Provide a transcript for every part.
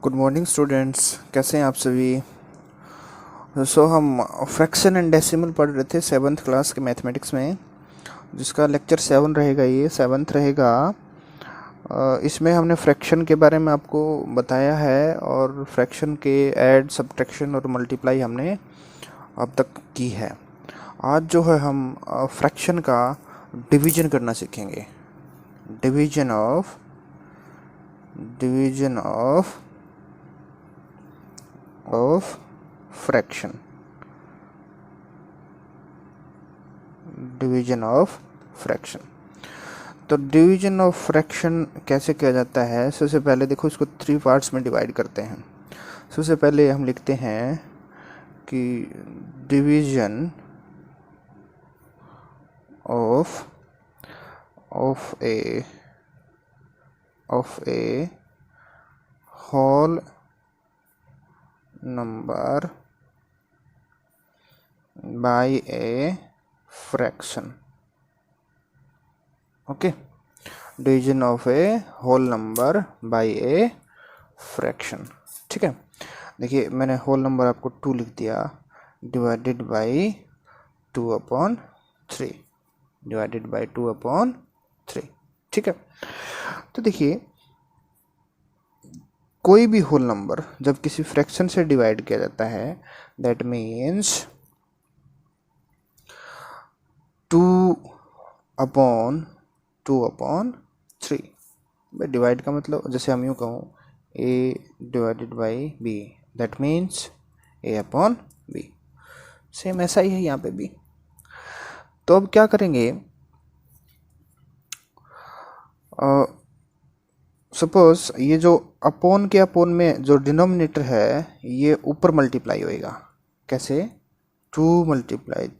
Good morning students, कैसे हैं आप सभी। हम फ्रैक्शन एंड डेसिमल पढ़ रहे थे 7th क्लास के मैथमेटिक्स में, जिसका लेक्चर 7 रहेगा। ये 7th रहेगा। इसमें हमने फ्रैक्शन के बारे में आपको बताया है और फ्रैक्शन के ऐड, सब्ट्रैक्शन और मल्टीप्लाई हमने अब तक की है। आज जो है हम फ्रैक्शन का डिवीजन करना सीखेंगे। Division of fraction, division of fraction. तो डिवीजन ऑफ फ्रैक्शन कैसे किया जाता है? सबसे पहले देखो, इसको 3 पार्ट्स में डिवाइड करते हैं। सबसे पहले हम लिखते हैं कि division of a whole number by a fraction. Okay, division of a whole number by a fraction. ठीक है, देखिए मैंने होल नंबर आपको 2 लिख दिया, डिवाइडेड बाय 2/3, डिवाइडेड बाय 2/3। ठीक है, तो देखिए कोई भी होल नंबर जब किसी फ्रैक्शन से डिवाइड किया जाता है, दैट मीन्स 2/3। भाई डिवाइड का मतलब, जैसे हम यूँ कहूँ a divided by b, that means a/b। Same ऐसा ही है यहाँ पे भी। तो अब क्या करेंगे, सपोज ये जो अपॉन के अपॉन में जो डिनोमिनेटर है ये ऊपर मल्टीप्लाई होएगा। कैसे? 2 ×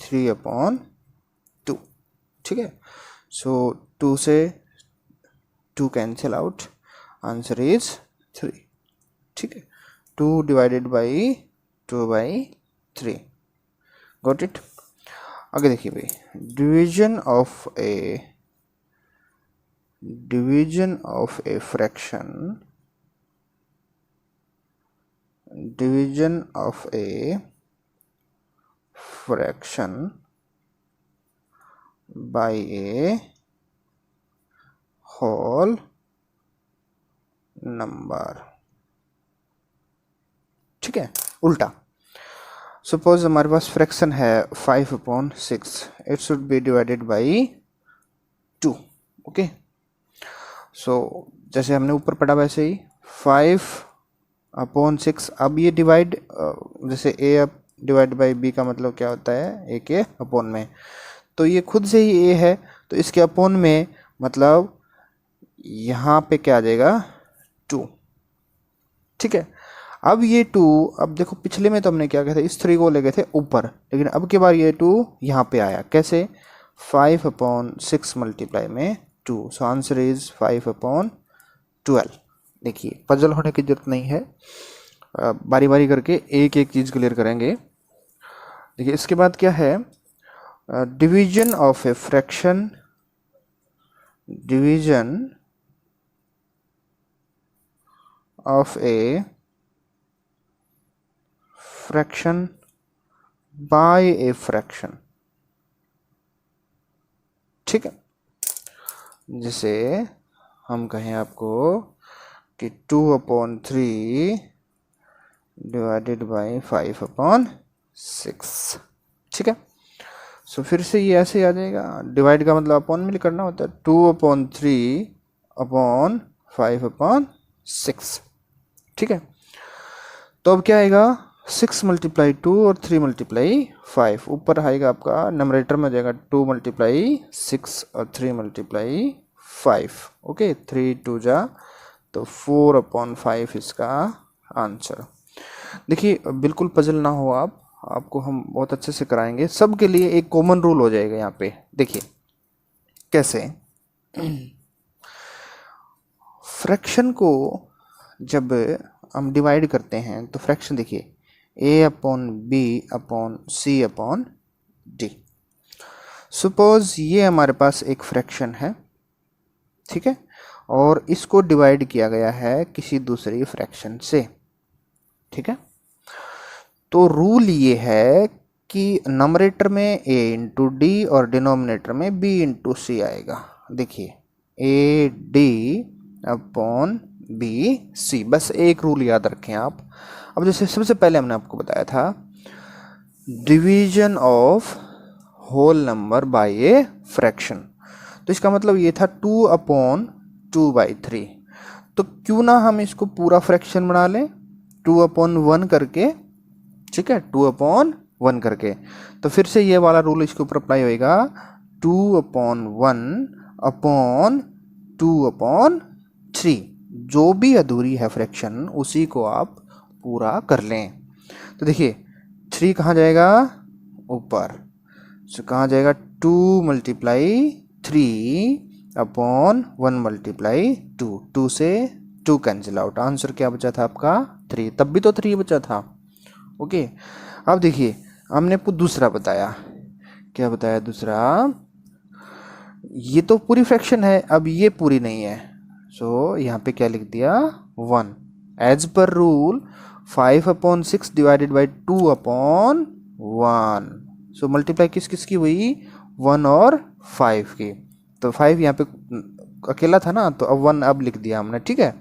3/2। ठीक है, सो 2 से 2 कैंसिल आउट, आंसर इज 3। ठीक है, 2 डिवाइडेड बाई 2/3। Got it. आगे देखिए भाई, division of a fraction, division of a fraction by a whole number. ठीक है, उल्टा। सपोज हमारे पास फ्रैक्शन है 5/6, it should be divided by 2। Okay, so जैसे हमने ऊपर पढ़ा वैसे ही 5/6। अब ये डिवाइड, जैसे a डिवाइड बाई b का मतलब क्या होता है, a के अपॉन में। तो ये खुद से ही a है, तो इसके अपॉन में मतलब यहाँ पे क्या आ जाएगा, 2। ठीक है, अब ये 2, अब देखो पिछले में तो हमने क्या किया था, इस 3 को ले गए थे ऊपर, लेकिन अब की बार ये 2 यहाँ पे आया। कैसे? 5/6 मल्टीप्लाई में 2, सो आंसर इज 5/12। देखिए पजल होने की जरूरत नहीं है, बारी बारी करके एक एक चीज़ क्लियर करेंगे। देखिए इसके बाद क्या है, division of a fraction, division of a fraction by a fraction. ठीक है, जैसे हम कहें आपको कि 2/3 डिवाइडेड बाई 5/6। ठीक है, सो फिर से ये ऐसे आ जाएगा, डिवाइड का मतलब अपॉन में करना होता है, 2/3/5/6। ठीक है, तो अब क्या आएगा, 6 × 2 और 3 × 5। ऊपर आएगा आपका नंबरेटर में जाएगा 2 × 6 और 3 × 5। ओके, 3 2 जा तो 4/5 इसका आंसर। देखिए बिल्कुल पजल ना हो आप, आपको हम बहुत अच्छे से कराएंगे। सब के लिए एक कॉमन रूल हो जाएगा यहाँ पे। देखिए कैसे, फ्रैक्शन को जब हम डिवाइड करते हैं तो फ्रैक्शन देखिए a/b/c/d। सपोज ये हमारे पास एक फ्रैक्शन है, ठीक है, और इसको डिवाइड किया गया है किसी दूसरी फ्रैक्शन से। ठीक है, तो रूल ये है कि नंबरेटर में a इंटू डी और डिनोमिनेटर में b इंटू सी आएगा। देखिए a d upon b c, बस एक रूल याद रखें आप। अब जैसे सबसे पहले हमने आपको बताया था division of whole number by a fraction, तो इसका मतलब ये था 2/2/3। तो क्यों ना हम इसको पूरा फ्रैक्शन बना लें 2/1 करके। ठीक है, 2/1 करके, तो फिर से ये वाला रूल इसके ऊपर अप्लाई होएगा 2/1/2/3। जो भी अधूरी है फ्रैक्शन उसी को आप पूरा कर लें। तो देखिए 3 कहाँ जाएगा, ऊपर, सो कहाँ जाएगा 2 × 3/1 × 2, 2 से 2 कैंसिल आउट, आंसर क्या बचा था आपका 3, तब भी तो 3 बचा था। ओके, अब देखिए हमने आपको दूसरा बताया, क्या बताया दूसरा, ये तो पूरी फ्रैक्शन है, अब ये पूरी नहीं है, सो यहाँ पे क्या लिख दिया 1। As per rule 5/6 divided by 2/1, so multiply किस किस की हुई, 1 और 5 की। तो 5 यहाँ पे अकेला था ना, तो अब 1 अब लिख दिया हमने। ठीक है,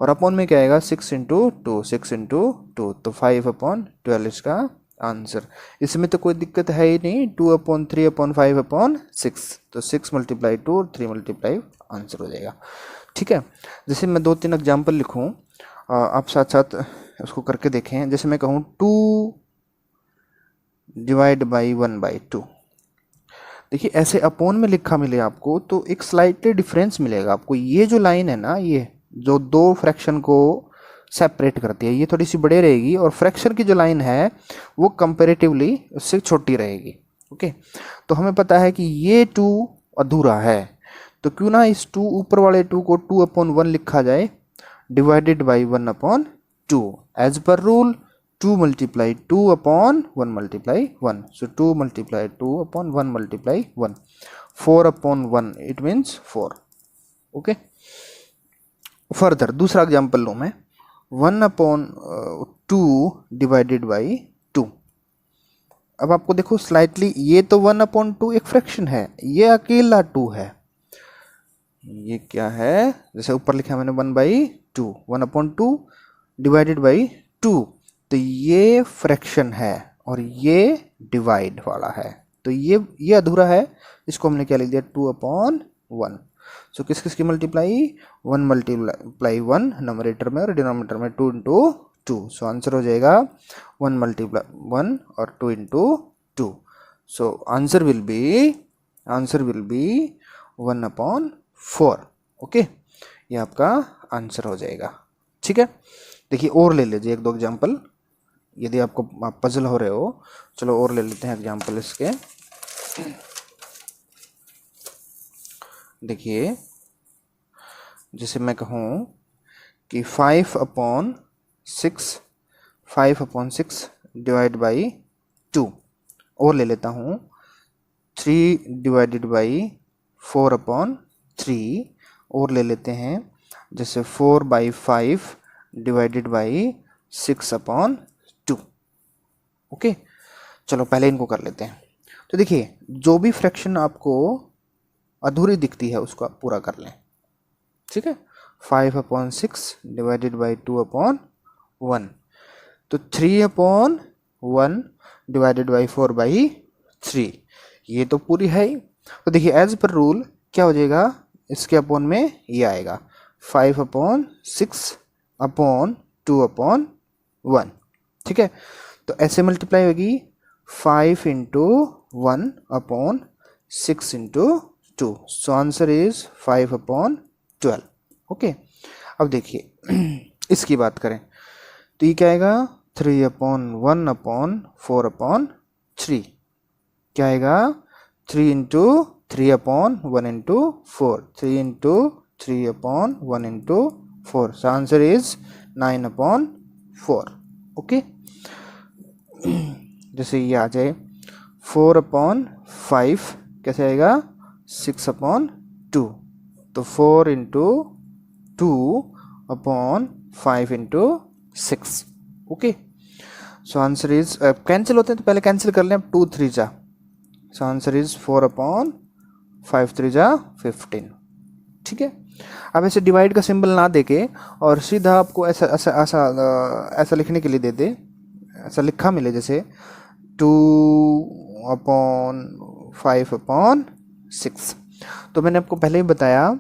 और अपॉन में क्या आएगा 6 × 2, 6 × 2, तो 5/12 इसका आंसर। इसमें तो कोई दिक्कत है ही नहीं, 2/3/5/6, तो 6 × 2 और 3 × आंसर हो जाएगा। ठीक है, जैसे मैं 2-3 एग्जाम्पल लिखूँ, आप साथ साथ उसको करके देखें। जैसे मैं कहूँ 2 डिवाइड बाई 1/2, देखिए ऐसे अपोन में लिखा मिले आपको तो एक स्लाइटली डिफरेंस मिलेगा आपको। ये जो लाइन है ना, ये जो दो फ्रैक्शन को सेपरेट करती है, ये थोड़ी सी बड़ी रहेगी, और फ्रैक्शन की जो लाइन है वो कंपैरेटिवली उससे छोटी रहेगी। ओके, तो हमें पता है कि ये 2 अधूरा है, तो क्यों ना इस 2 ऊपर वाले 2 को 2/1 लिखा जाए divided by 1/2। As per rule 2 × 2/1 × 1, so 2 × 2/1 × 1, 4/1, it means 4। Okay, further दूसरा एग्जाम्पल लूँ मैं, 1/2 डिवाइडेड बाई 2। अब आपको देखो स्लाइटली, ये तो 1/2 एक फ्रैक्शन है, ये अकेला 2 है। ये क्या है, जैसे ऊपर लिखा मैंने 1/2, 1/2 डिवाइडेड बाई 2, तो ये फ्रैक्शन है और ये डिवाइड वाला है, तो ये अधूरा है, इसको हमने क्या लिख दिया 2/1। सो किस किस की मल्टीप्लाई, 1 × 1 नंबरेटर में और डिनोमिनेटर में 2 × 2, सो आंसर हो जाएगा 1 × 1 और 2 × 2, so answer will be 1/4। Okay, ये आपका आंसर हो जाएगा। ठीक है, देखिए और ले लीजिए 1-2 एग्जाम्पल, यदि आप पजल हो रहे हो। चलो और ले लेते हैं एग्जाम्पल इसके। देखिए जैसे मैं कहूँ कि 5/6 डिवाइड बाई 2, और ले लेता हूँ 3 डिवाइडेड बाई 4/3, और ले लेते हैं जैसे 4/5 डिवाइडेड बाई 6/2। ओके, चलो पहले इनको कर लेते हैं। तो देखिए जो भी फ्रैक्शन आपको अधूरी दिखती है उसको आप पूरा कर लें। ठीक है, 5/6 डिवाइडेड बाई 2/1, तो 3/1 डिवाइडेड बाई 4/3, ये तो पूरी है ही। तो देखिए एज पर रूल क्या हो जाएगा, इसके अपॉन में ये आएगा 5/6/2/1। ठीक है, तो ऐसे मल्टीप्लाई होगी 5 × 1/6 × 2, सो आंसर इज 5/12। ओके, अब देखिए इसकी बात करें तो ये क्या आएगा 3/1/4/3, क्या आएगा 3 × 3/1 × 4, 3 × 3/1 × 4, so आंसर इज 9/4। ओके, जैसे ये आ जाए 4/5 कैसे आएगा 6/2, तो 4 × 2/5 into 6। Okay, so answer is, cancel होते हैं तो पहले कैंसिल कर लें, 2 3 जा, सो आंसर इज 4/5 3 जा 15। ठीक है, अब ऐसे डिवाइड का सिंबल ना देके और सीधा आपको ऐसा ऐसा ऐसा ऐसा लिखने के लिए दे दे, ऐसा लिखा मिले जैसे 2/5/6। तो मैंने आपको पहले ही बताया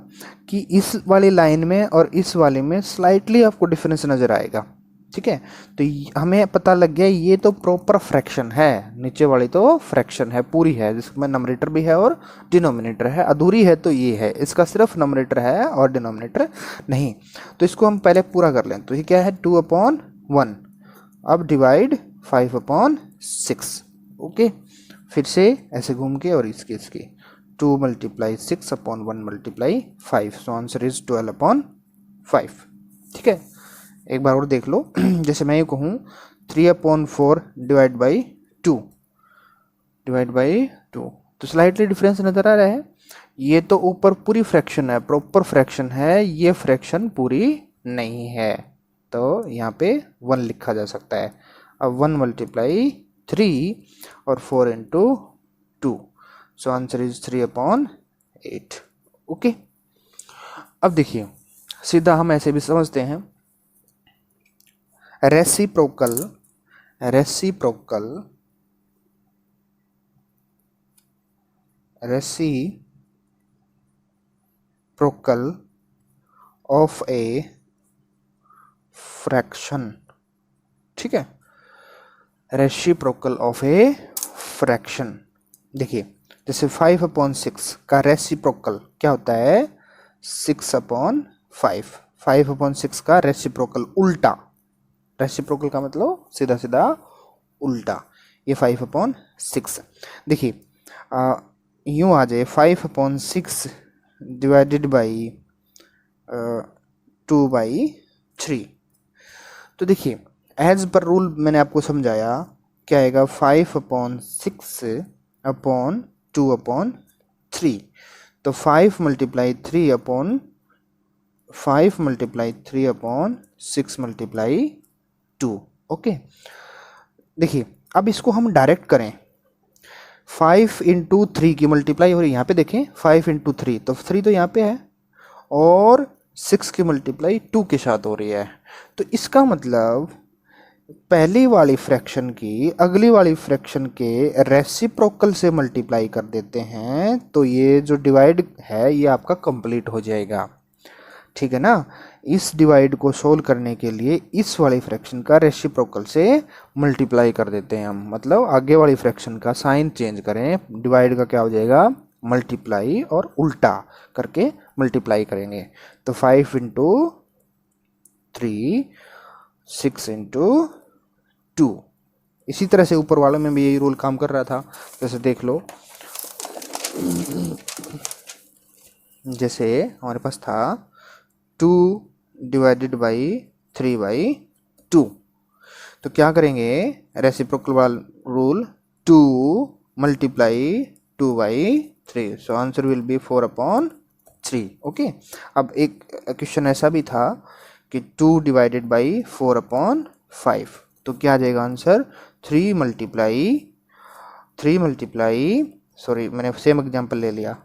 कि इस वाली लाइन में और इस वाले में स्लाइटली आपको डिफरेंस नज़र आएगा। ठीक है, तो हमें पता लग गया ये तो प्रॉपर फ्रैक्शन है, नीचे वाली तो फ्रैक्शन है, पूरी है, जिसमें नंबरेटर भी है और डिनोमिनेटर है। अधूरी है तो ये है, इसका सिर्फ नंबरेटर है और डिनोमिनेटर नहीं। तो इसको हम पहले पूरा कर लें, तो ये क्या है 2/1। अब डिवाइड 5/6। ओके, फिर से ऐसे घूम के और इसके 2 × 6/1 × 5, सो आंसर इज 12/5। ठीक है, एक बार और देख लो जैसे मैं ये कहूँ 3/4 डिवाइड बाई 2 तो स्लाइटली डिफरेंस नज़र आ रहा है। ये तो ऊपर पूरी फ्रैक्शन है, प्रॉपर फ्रैक्शन है, ये फ्रैक्शन पूरी नहीं है, तो यहाँ पे 1 लिखा जा सकता है। अब 1 × 3 और 4 × 2, सो आंसर इज 3/8। ओके, अब देखिए सीधा हम ऐसे भी समझते हैं, रेसिप्रोकल ऑफ ए फ्रैक्शन। ठीक है, रेसिप्रोकल ऑफ ए फ्रैक्शन। देखिए जैसे 5/6 का रेसिप्रोकल क्या होता है 6/5। 5/6 का रेसिप्रोकल उल्टा, रेसिप्रोकल का मतलब सीधा सीधा उल्टा, ये 5/6। देखिए यूँ आ जाए 5/6 डिवाइडेड बाई 2/3। तो देखिए एज पर रूल मैंने आपको समझाया क्या आएगा 5/6/2/3। तो 5 × 3/6 × 2। ओके, देखिए अब इसको हम डायरेक्ट करें, 5 × 3 की मल्टीप्लाई हो रही है, यहाँ पे देखें 5 × 3, तो 3 तो यहाँ पे है और 6 की मल्टीप्लाई 2 के साथ हो रही है। तो इसका मतलब पहली वाली फ्रैक्शन की अगली वाली फ्रैक्शन के रेसिप्रोकल से मल्टीप्लाई कर देते हैं, तो ये जो डिवाइड है ये आपका कंप्लीट हो जाएगा। ठीक है ना, इस डिवाइड को सोल्व करने के लिए इस वाली फ्रैक्शन का रेसिप्रोकल से मल्टीप्लाई कर देते हैं हम, मतलब आगे वाली फ्रैक्शन का साइन चेंज करें, डिवाइड का क्या हो जाएगा मल्टीप्लाई, और उल्टा करके मल्टीप्लाई करेंगे। तो 5 × 3 6 × 2। इसी तरह से ऊपर वालों में भी यही रूल काम कर रहा था। जैसे देख लो, जैसे हमारे पास था 2 डिवाइडेड बाई 3/2, तो क्या करेंगे रेसिप्रोकल वाला rule 2 × 2/3, so answer will be 4/3। Okay, अब एक क्वेश्चन ऐसा भी था कि 2 डिवाइडेड बाई 4/5, तो क्या आ जाएगा आंसर 3 × सॉरी मैंने सेम एग्जांपल ले लिया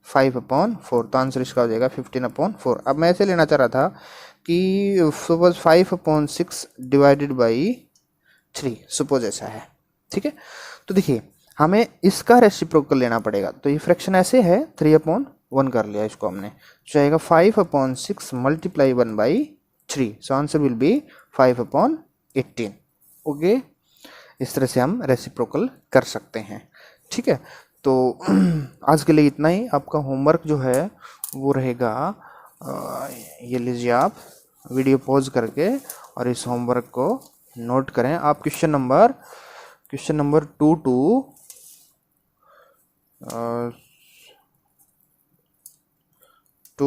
5/4, तो आंसर इसका हो जाएगा 15/4। अब मैं ऐसे लेना चाह रहा था कि सपोज 5/6 डिवाइडेड बाई 3, सपोज ऐसा है। ठीक है, तो देखिए हमें इसका रेसिप्रोकल लेना पड़ेगा, तो ये फ्रैक्शन ऐसे है 3/1 कर लिया इसको हमने, तो आएगा 5/6 × 1/3, so answer will be 5/18। Okay, इस तरह से हम रेसिप्रोकल कर सकते हैं। ठीक है, तो आज के लिए इतना ही। आपका होमवर्क जो है वो रहेगा, ये लीजिए आप वीडियो पॉज करके और इस होमवर्क को नोट करें। आप क्वेश्चन नंबर 2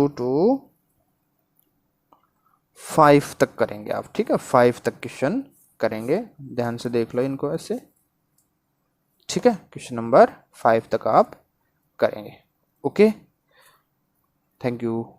to 5 तक करेंगे आप। ठीक है, 5 तक क्वेश्चन करेंगे, ध्यान से देख लो इनको ऐसे। ठीक है, क्वेश्चन नंबर 5 तक आप करेंगे। Okay, thank you.